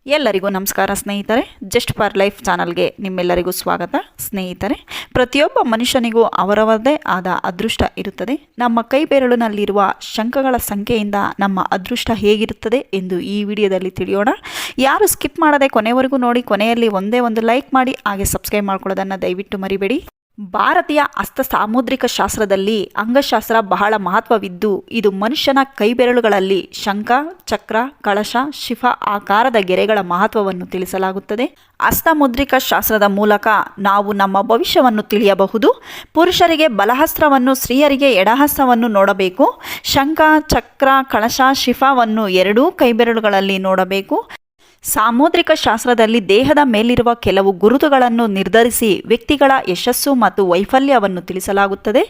ಎಲ್ಲರಿಗೂ ನಮಸ್ಕಾರ ಸ್ನೇಹಿತರೆ. ಜಸ್ಟ್ ಫಾರ್ ಲೈಫ್ ಚಾನಲ್ಗೆ ನಿಮ್ಮೆಲ್ಲರಿಗೂ ಸ್ವಾಗತ. ಸ್ನೇಹಿತರೆ, ಪ್ರತಿಯೊಬ್ಬ ಮನುಷ್ಯನಿಗೂ ಅವರವರದೇ ಆದ ಅದೃಷ್ಟ ಇರುತ್ತದೆ. ನಮ್ಮ ಕೈ ಬೆರಳಿನಲ್ಲಿರುವ ಶಂಖಗಳ ಸಂಖ್ಯೆಯಿಂದ ನಮ್ಮ ಅದೃಷ್ಟ ಹೇಗಿರುತ್ತದೆ ಎಂದು ಈ ವಿಡಿಯೋದಲ್ಲಿ ತಿಳಿಯೋಣ. ಯಾರು ಸ್ಕಿಪ್ ಮಾಡದೆ ಕೊನೆವರೆಗೂ ನೋಡಿ, ಕೊನೆಯಲ್ಲಿ ಒಂದೇ ಒಂದು ಲೈಕ್ ಮಾಡಿ, ಹಾಗೆ ಸಬ್ಸ್ಕ್ರೈಬ್ ಮಾಡ್ಕೊಳ್ಳೋದನ್ನು ದಯವಿಟ್ಟು ಮರಿಬೇಡಿ. ಭಾರತೀಯ ಹಸ್ತ ಸಾಮುದ್ರಿಕ ಶಾಸ್ತ್ರದಲ್ಲಿ ಅಂಗಶಾಸ್ತ್ರ ಬಹಳ ಮಹತ್ವವಿದ್ದು, ಇದು ಮನುಷ್ಯನ ಕೈಬೆರಳುಗಳಲ್ಲಿ ಶಂಖ, ಚಕ್ರ, ಕಳಶ, ಶಿಫ ಆಕಾರದ ಗೆರೆಗಳ ಮಹತ್ವವನ್ನು ತಿಳಿಸಲಾಗುತ್ತದೆ. ಹಸ್ತಮುದ್ರಿಕ ಶಾಸ್ತ್ರದ ಮೂಲಕ ನಾವು ನಮ್ಮ ಭವಿಷ್ಯವನ್ನು ತಿಳಿಯಬಹುದು. ಪುರುಷರಿಗೆ ಬಲಹಸ್ತವನ್ನು, ಸ್ತ್ರೀಯರಿಗೆ ಎಡಹಸ್ತವನ್ನು ನೋಡಬೇಕು. ಶಂಖ, ಚಕ್ರ, ಕಳಶ, ಶಿಫವನ್ನು ಎರಡೂ ಕೈಬೆರಳುಗಳಲ್ಲಿ ನೋಡಬೇಕು. ಸಾಮುದ್ರಿಕ ಶಾಸ್ತ್ರದಲ್ಲಿ ದೇಹದ ಮೇಲಿರುವ ಕೆಲವು ಗುರುತುಗಳನ್ನು ನಿರ್ಧರಿಸಿ ವ್ಯಕ್ತಿಗಳ ಯಶಸ್ಸು ಮತ್ತು ವೈಫಲ್ಯವನ್ನು ತಿಳಿಸಲಾಗುತ್ತದೆ.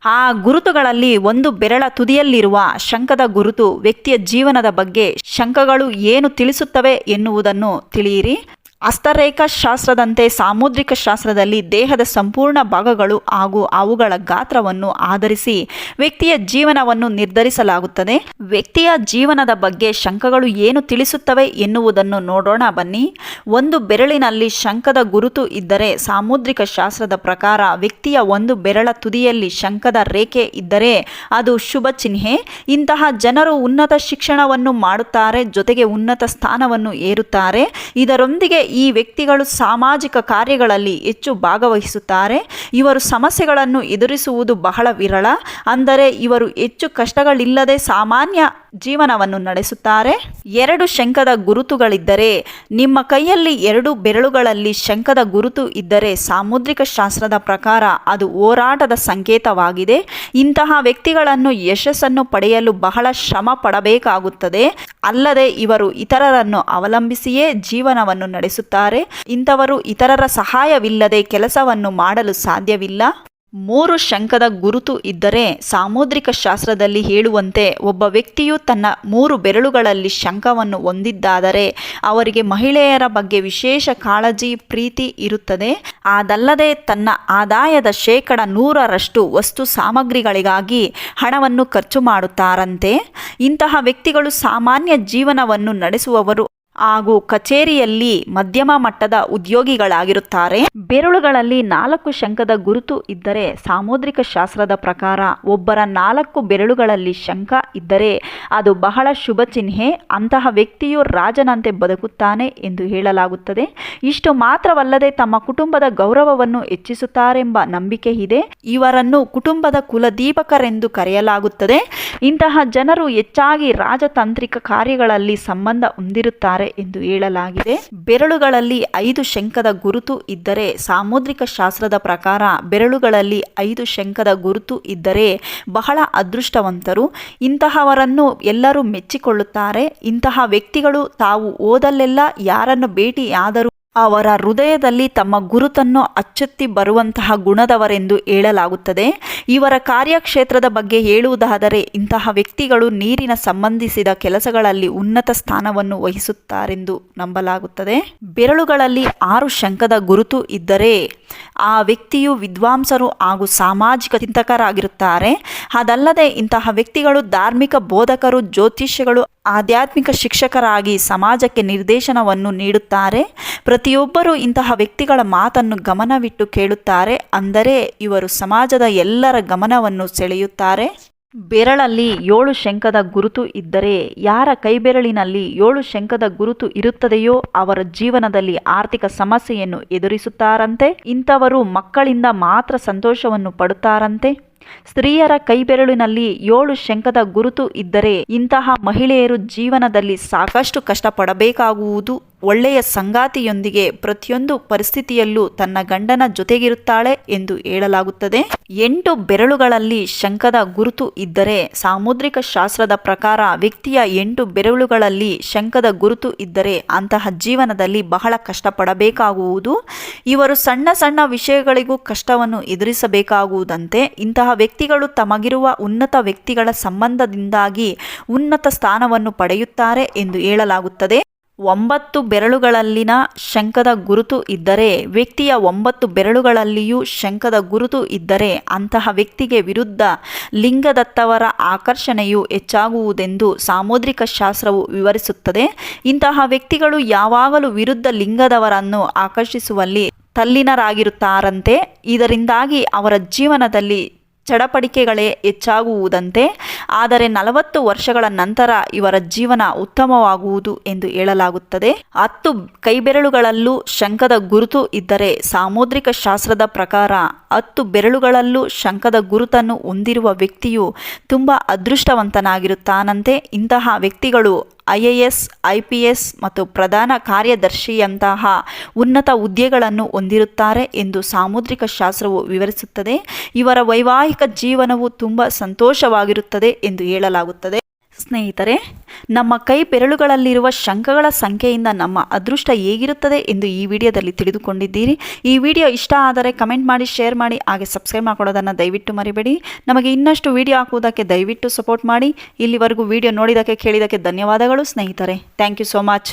ಆ ಗುರುತುಗಳಲ್ಲಿ ಒಂದು ಬೆರಳ ತುದಿಯಲ್ಲಿರುವ ಶಂಖದ ಗುರುತು ವ್ಯಕ್ತಿಯ ಜೀವನದ ಬಗ್ಗೆ ಶಂಖಗಳು ಏನು ತಿಳಿಸುತ್ತವೆ ಎನ್ನುವುದನ್ನು ತಿಳಿಯಿರಿ. ಹಸ್ತರೇಖಾಶಾಸ್ತ್ರದಂತೆ ಸಾಮುದ್ರಿಕ ಶಾಸ್ತ್ರದಲ್ಲಿ ದೇಹದ ಸಂಪೂರ್ಣ ಭಾಗಗಳು ಹಾಗೂ ಅವುಗಳ ಗಾತ್ರವನ್ನು ಆಧರಿಸಿ ವ್ಯಕ್ತಿಯ ಜೀವನವನ್ನು ನಿರ್ಧರಿಸಲಾಗುತ್ತದೆ. ವ್ಯಕ್ತಿಯ ಜೀವನದ ಬಗ್ಗೆ ಶಂಖಗಳು ಏನು ತಿಳಿಸುತ್ತವೆ ಎನ್ನುವುದನ್ನು ನೋಡೋಣ ಬನ್ನಿ. ಒಂದು ಬೆರಳಿನಲ್ಲಿ ಶಂಖದ ಗುರುತು ಇದ್ದರೆ ಸಾಮುದ್ರಿಕ ಶಾಸ್ತ್ರದ ಪ್ರಕಾರ ವ್ಯಕ್ತಿಯ ಒಂದು ಬೆರಳ ತುದಿಯಲ್ಲಿ ಶಂಖದ ರೇಖೆ ಇದ್ದರೆ ಅದು ಶುಭ ಚಿಹ್ನೆ. ಇಂತಹ ಜನರು ಉನ್ನತ ಶಿಕ್ಷಣವನ್ನು ಮಾಡುತ್ತಾರೆ, ಜೊತೆಗೆ ಉನ್ನತ ಸ್ಥಾನವನ್ನು ಏರುತ್ತಾರೆ. ಇದರೊಂದಿಗೆ ಈ ವ್ಯಕ್ತಿಗಳು ಸಾಮಾಜಿಕ ಕಾರ್ಯಗಳಲ್ಲಿ ಹೆಚ್ಚು ಭಾಗವಹಿಸುತ್ತಾರೆ. ಇವರು ಸಮಸ್ಯೆಗಳನ್ನು ಎದುರಿಸುವುದು ಬಹಳ ವಿರಳ. ಅಂದರೆ ಇವರು ಹೆಚ್ಚು ಕಷ್ಟಗಳಿಲ್ಲದೆ ಸಾಮಾನ್ಯ ಜೀವನವನ್ನು ನಡೆಸುತ್ತಾರೆ. ಎರಡು ಶಂಖದ ಗುರುತುಗಳಿದ್ದರೆ, ನಿಮ್ಮ ಕೈಯಲ್ಲಿ ಎರಡು ಬೆರಳುಗಳಲ್ಲಿ ಶಂಖದ ಗುರುತು ಇದ್ದರೆ ಸಾಮುದ್ರಿಕ ಶಾಸ್ತ್ರದ ಪ್ರಕಾರ ಅದು ಹೋರಾಟದ ಸಂಕೇತವಾಗಿದೆ. ಇಂತಹ ವ್ಯಕ್ತಿಗಳನ್ನು ಯಶಸ್ಸನ್ನು ಪಡೆಯಲು ಬಹಳ ಶ್ರಮ ಪಡಬೇಕಾಗುತ್ತದೆ. ಅಲ್ಲದೆ ಇವರು ಇತರರನ್ನು ಅವಲಂಬಿಸಿಯೇ ಜೀವನವನ್ನು ನಡೆಸುತ್ತಾರೆ. ಇಂಥವರು ಇತರರ ಸಹಾಯವಿಲ್ಲದೆ ಕೆಲಸವನ್ನು ಮಾಡಲು ಸಾಧ್ಯವಿಲ್ಲ. ಮೂರು ಶಂಖದ ಗುರುತು ಇದ್ದರೆ ಸಾಮುದ್ರಿಕ ಶಾಸ್ತ್ರದಲ್ಲಿ ಹೇಳುವಂತೆ ಒಬ್ಬ ವ್ಯಕ್ತಿಯು ತನ್ನ ಮೂರು ಬೆರಳುಗಳಲ್ಲಿ ಶಂಖವನ್ನು ಹೊಂದಿದ್ದಾದರೆ ಅವರಿಗೆ ಮಹಿಳೆಯರ ಬಗ್ಗೆ ವಿಶೇಷ ಕಾಳಜಿ, ಪ್ರೀತಿ ಇರುತ್ತದೆ. ಅದಲ್ಲದೆ ತನ್ನ ಆದಾಯದ 100% ವಸ್ತು ಸಾಮಗ್ರಿಗಳಿಗಾಗಿ ಹಣವನ್ನು ಖರ್ಚು ಮಾಡುತ್ತಾರಂತೆ. ಇಂತಹ ವ್ಯಕ್ತಿಗಳು ಸಾಮಾನ್ಯ ಜೀವನವನ್ನು ನಡೆಸುವವರು ಹಾಗೂ ಕಚೇರಿಯಲ್ಲಿ ಮಧ್ಯಮ ಮಟ್ಟದ ಉದ್ಯೋಗಿಗಳಾಗಿರುತ್ತಾರೆ. ಬೆರಳುಗಳಲ್ಲಿ 4 ಶಂಖದ ಗುರುತು ಇದ್ದರೆ ಸಾಮುದ್ರಿಕ ಶಾಸ್ತ್ರದ ಪ್ರಕಾರ ಒಬ್ಬರ 4 ಬೆರಳುಗಳಲ್ಲಿ ಶಂಖ ಇದ್ದರೆ ಅದು ಬಹಳ ಶುಭ ಚಿಹ್ನೆ. ಅಂತಹ ವ್ಯಕ್ತಿಯು ರಾಜನಂತೆ ಬದುಕುತ್ತಾನೆ ಎಂದು ಹೇಳಲಾಗುತ್ತದೆ. ಇಷ್ಟು ಮಾತ್ರವಲ್ಲದೆ ತಮ್ಮ ಕುಟುಂಬದ ಗೌರವವನ್ನು ಹೆಚ್ಚಿಸುತ್ತಾರೆಂಬ ನಂಬಿಕೆ ಇದೆ. ಇವರನ್ನು ಕುಟುಂಬದ ಕುಲದೀಪಕರೆಂದು ಕರೆಯಲಾಗುತ್ತದೆ. ಇಂತಹ ಜನರು ಹೆಚ್ಚಾಗಿ ರಾಜತಾಂತ್ರಿಕ ಕಾರ್ಯಗಳಲ್ಲಿ ಸಂಬಂಧ ಹೊಂದಿರುತ್ತಾರೆ ಎಂದು ಹೇಳಲಾಗಿದೆ. ಬೆರಳುಗಳಲ್ಲಿ 5 ಶಂಖದ ಗುರುತು ಇದ್ದರೆ ಸಾಮುದ್ರಿಕ ಶಾಸ್ತ್ರದ ಪ್ರಕಾರ ಬೆರಳುಗಳಲ್ಲಿ 5 ಶಂಖದ ಗುರುತು ಇದ್ದರೆ ಬಹಳ ಅದೃಷ್ಟವಂತರು. ಇಂತಹವರನ್ನು ಎಲ್ಲರೂ ಮೆಚ್ಚಿಕೊಳ್ಳುತ್ತಾರೆ. ಇಂತಹ ವ್ಯಕ್ತಿಗಳು ತಾವು ಹೋದಲ್ಲೆಲ್ಲ ಯಾರನ್ನು ಭೇಟಿಯಾದರೂ ಅವರ ಹೃದಯದಲ್ಲಿ ತಮ್ಮ ಗುರುತನ್ನು ಅಚ್ಚೊತ್ತಿ ಬರುವಂತಹ ಗುಣದವರೆಂದು ಹೇಳಲಾಗುತ್ತದೆ. ಇವರ ಕಾರ್ಯಕ್ಷೇತ್ರದ ಬಗ್ಗೆ ಹೇಳುವುದಾದರೆ ಇಂತಹ ವ್ಯಕ್ತಿಗಳು ನೀರಿನ ಸಂಬಂಧಿಸಿದ ಕೆಲಸಗಳಲ್ಲಿ ಉನ್ನತ ಸ್ಥಾನವನ್ನು ವಹಿಸುತ್ತಾರೆಂದು ನಂಬಲಾಗುತ್ತದೆ. ಬೆರಳುಗಳಲ್ಲಿ 6 ಶಂಖದ ಗುರುತು ಇದ್ದರೆ ಆ ವ್ಯಕ್ತಿಯು ವಿದ್ವಾಂಸರು ಹಾಗೂ ಸಾಮಾಜಿಕ ಚಿಂತಕರಾಗಿರುತ್ತಾರೆ. ಅದಲ್ಲದೆ ಇಂತಹ ವ್ಯಕ್ತಿಗಳು ಧಾರ್ಮಿಕ ಬೋಧಕರು, ಜ್ಯೋತಿಷ್ಯಗಳು, ಆಧ್ಯಾತ್ಮಿಕ ಶಿಕ್ಷಕರಾಗಿ ಸಮಾಜಕ್ಕೆ ನಿರ್ದೇಶನವನ್ನು ನೀಡುತ್ತಾರೆ. ಪ್ರತಿಯೊಬ್ಬರೂ ಇಂತಹ ವ್ಯಕ್ತಿಗಳ ಮಾತನ್ನು ಗಮನವಿಟ್ಟು ಕೇಳುತ್ತಾರೆ. ಅಂದರೆ ಇವರು ಸಮಾಜದ ಎಲ್ಲರ ಗಮನವನ್ನು ಸೆಳೆಯುತ್ತಾರೆ. ಬೆರಳಲ್ಲಿ 7 ಶಂಖದ ಗುರುತು ಇದ್ದರೆ ಯಾರ ಕೈಬೆರಳಿನಲ್ಲಿ 7 ಶಂಖದ ಗುರುತು ಇರುತ್ತದೆಯೋ ಅವರ ಜೀವನದಲ್ಲಿ ಆರ್ಥಿಕ ಸಮಸ್ಯೆಯನ್ನು ಎದುರಿಸುತ್ತಾರಂತೆ. ಇಂಥವರು ಮಕ್ಕಳಿಂದ ಮಾತ್ರ ಸಂತೋಷವನ್ನು ಪಡುತ್ತಾರಂತೆ. ಸ್ತ್ರೀಯರ ಕೈಬೆರಳಿನಲ್ಲಿ 7 ಶಂಖದ ಗುರುತು ಇದ್ದರೆ ಇಂತಹ ಮಹಿಳೆಯರು ಜೀವನದಲ್ಲಿ ಸಾಕಷ್ಟು ಕಷ್ಟಪಡಬೇಕಾಗುವುದು. ಒಳ್ಳೆಯ ಸಂಗಾತಿಯೊಂದಿಗೆ ಪ್ರತಿಯೊಂದು ಪರಿಸ್ಥಿತಿಯಲ್ಲೂ ತನ್ನ ಗಂಡನ ಜೊತೆಗಿರುತ್ತಾಳೆ ಎಂದು ಹೇಳಲಾಗುತ್ತದೆ. 8 ಬೆರಳುಗಳಲ್ಲಿ ಶಂಖದ ಗುರುತು ಇದ್ದರೆ ಸಾಮುದ್ರಿಕ ಶಾಸ್ತ್ರದ ಪ್ರಕಾರ ವ್ಯಕ್ತಿಯ 8 ಬೆರಳುಗಳಲ್ಲಿ ಶಂಖದ ಗುರುತು ಇದ್ದರೆ ಅಂತಹ ಜೀವನದಲ್ಲಿ ಬಹಳ ಕಷ್ಟಪಡಬೇಕಾಗುವುದು. ಇವರು ಸಣ್ಣ ಸಣ್ಣ ವಿಷಯಗಳಿಗೂ ಕಷ್ಟವನ್ನು ಎದುರಿಸಬೇಕಾಗುವುದಂತೆ. ಇಂತಹ ವ್ಯಕ್ತಿಗಳು ತಮಗಿರುವ ಉನ್ನತ ವ್ಯಕ್ತಿಗಳ ಸಂಬಂಧದಿಂದಾಗಿ ಉನ್ನತ ಸ್ಥಾನವನ್ನು ಪಡೆಯುತ್ತಾರೆ ಎಂದು ಹೇಳಲಾಗುತ್ತದೆ. 9 ಬೆರಳುಗಳಲ್ಲಿನ ಶಂಖದ ಗುರುತು ಇದ್ದರೆ, ವ್ಯಕ್ತಿಯ 9 ಬೆರಳುಗಳಲ್ಲಿಯೂ ಶಂಖದ ಗುರುತು ಇದ್ದರೆ ಅಂತಹ ವ್ಯಕ್ತಿಗೆ ವಿರುದ್ಧ ಲಿಂಗದತ್ತವರ ಆಕರ್ಷಣೆಯು ಹೆಚ್ಚಾಗುವುದೆಂದು ಸಾಮುದ್ರಿಕ ಶಾಸ್ತ್ರವು ವಿವರಿಸುತ್ತದೆ. ಇಂತಹ ವ್ಯಕ್ತಿಗಳು ಯಾವಾಗಲೂ ವಿರುದ್ಧ ಲಿಂಗದವರನ್ನು ಆಕರ್ಷಿಸುವಲ್ಲಿ ತಲ್ಲೀನರಾಗಿರುತ್ತಾರಂತೆ. ಇದರಿಂದಾಗಿ ಅವರ ಜೀವನದಲ್ಲಿ ಚಡಪಡಿಕೆಗಳೇ ಹೆಚ್ಚಾಗುವುದಂತೆ. ಆದರೆ 40 ವರ್ಷಗಳ ನಂತರ ಇವರ ಜೀವನ ಉತ್ತಮವಾಗುವುದು ಎಂದು ಹೇಳಲಾಗುತ್ತದೆ. 10 ಕೈಬೆರಳುಗಳಲ್ಲೂ ಶಂಖದ ಗುರುತು ಇದ್ದರೆ ಸಾಮುದ್ರಿಕ ಶಾಸ್ತ್ರದ ಪ್ರಕಾರ 10 ಬೆರಳುಗಳಲ್ಲೂ ಶಂಖದ ಗುರುತನ್ನು ಹೊಂದಿರುವ ವ್ಯಕ್ತಿಯು ತುಂಬ ಅದೃಷ್ಟವಂತನಾಗಿರುತ್ತಾನಂತೆ. ಇಂತಹ ವ್ಯಕ್ತಿಗಳು IAS, IPS ಮತ್ತು ಪ್ರಧಾನ ಕಾರ್ಯದರ್ಶಿಯಂತಹ ಉನ್ನತ ಹುದ್ದೆಗಳನ್ನು ಹೊಂದಿರುತ್ತಾರೆ ಎಂದು ಸಾಮುದ್ರಿಕ ಶಾಸ್ತ್ರವು ವಿವರಿಸುತ್ತದೆ. ಇವರ ವೈವಾಹಿಕ ಜೀವನವು ತುಂಬ ಸಂತೋಷವಾಗಿರುತ್ತದೆ ಎಂದು ಹೇಳಲಾಗುತ್ತದೆ. ಸ್ನೇಹಿತರೆ, ನಮ್ಮ ಕೈ ಬೆರಳುಗಳಲ್ಲಿರುವ ಶಂಖಗಳ ಸಂಖ್ಯೆಯಿಂದ ನಮ್ಮ ಅದೃಷ್ಟ ಹೇಗಿರುತ್ತದೆ ಎಂದು ಈ ವಿಡಿಯೋದಲ್ಲಿ ತಿಳಿದುಕೊಂಡಿದ್ದೀರಿ. ಈ ವಿಡಿಯೋ ಇಷ್ಟ ಆದರೆ ಕಮೆಂಟ್ ಮಾಡಿ, ಶೇರ್ ಮಾಡಿ, ಹಾಗೆ ಸಬ್ಸ್ಕ್ರೈಬ್ ಮಾಡ್ಕೊಳ್ಳೋದನ್ನು ದಯವಿಟ್ಟು ಮರಿಬೇಡಿ. ನಮಗೆ ಇನ್ನಷ್ಟು ವಿಡಿಯೋ ಹಾಕುವುದಕ್ಕೆ ದಯವಿಟ್ಟು ಸಪೋರ್ಟ್ ಮಾಡಿ. ಇಲ್ಲಿವರೆಗೂ ವಿಡಿಯೋ ನೋಡಿದ್ದಕ್ಕೆ, ಕೇಳಿದ್ದಕ್ಕೆ ಧನ್ಯವಾದಗಳು ಸ್ನೇಹಿತರೆ. Thank you so much.